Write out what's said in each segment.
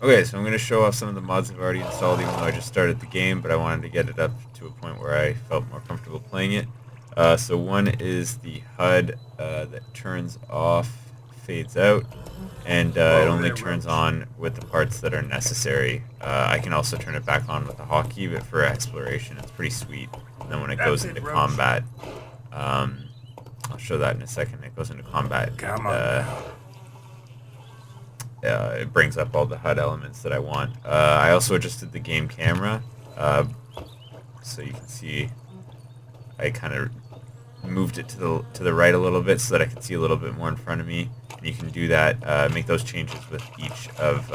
Okay, so I'm going to show off some of the mods I've already installed, even though I just started the game, but I wanted to get it up to a point where I felt more comfortable playing it. So one is the HUD that turns off, fades out, and it Whoa only there, turns Roach. on with the parts that are necessary. I can also turn it back on with the hotkey, but for exploration, it's pretty sweet. And then when it That's goes it, into Roach. combat, um, I'll show that in a second. It goes into combat. Come on now. It brings up all the HUD elements that I want. I also adjusted the game camera, uh, so you can see I kind of moved it to the right a little bit so that I can see a little bit more in front of me. And you can do that, make those changes with each of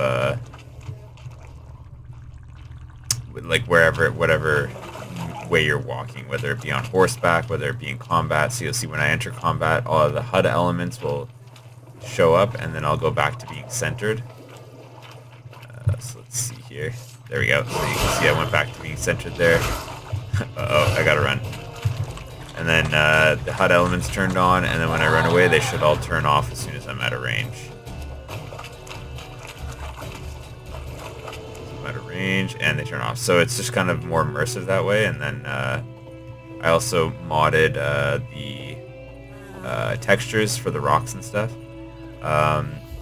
like whatever way you're walking, whether it be on horseback, whether it be in combat. So you'll see when I enter combat, all of the HUD elements will show up, and then I'll go back to being centered. So let's see here. There we go. So you can see I went back to being centered there. Uh-oh, I gotta run. And then the HUD elements turned on, and then when I run away, they should all turn off as soon as I'm out of range. I'm out of range, and they turn off. So it's just kind of more immersive that way. And then I also modded the textures for the rocks and stuff.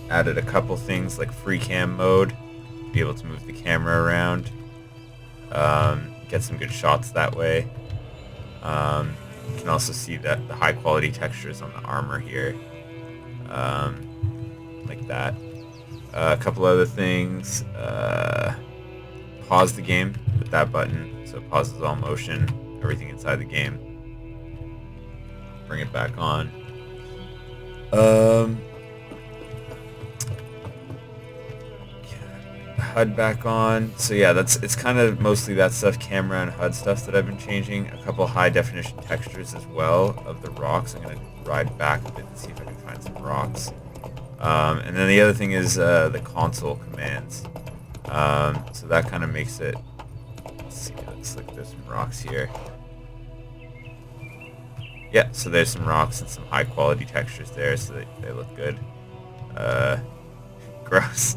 Added a couple things like free cam mode, to be able to move the camera around, get some good shots that way. You can also see that the high quality textures on the armor here, like that. A couple other things. Pause the game with that button, so it pauses all motion, everything inside the game. Bring it back on. HUD back on. So yeah, it's kind of mostly that stuff, camera and HUD stuff that I've been changing. A couple high definition textures as well of the rocks. I'm gonna ride back a bit and see if I can find some rocks. And then the other thing is the console commands. So that kind of makes it. Let's see. Looks like there's some rocks here. Yeah, so there's some rocks and some high quality textures there, so they look good. Gross.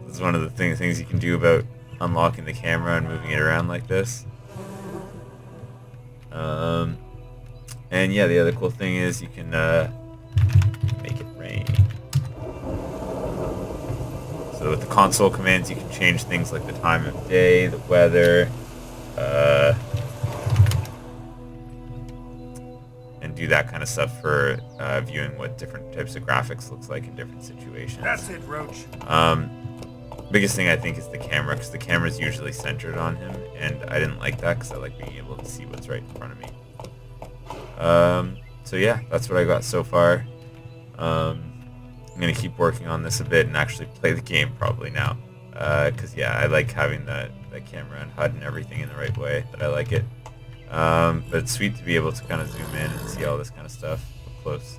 This is one of the things you can do about unlocking the camera and moving it around like this. And yeah, the other cool thing is you can make it rain. So with the console commands, you can change things like the time of day, the weather, and do that kind of stuff for viewing what different types of graphics looks like in different situations. That's it, Roach. Biggest thing I think is the camera, because the camera is usually centered on him, and I didn't like that because I like being able to see what's right in front of me. So yeah, that's what I got so far. I'm gonna keep working on this a bit and actually play the game probably now, because yeah, I like having the camera and HUD and everything in the right way that I like it. But it's sweet to be able to kind of zoom in and see all this kind of stuff up close.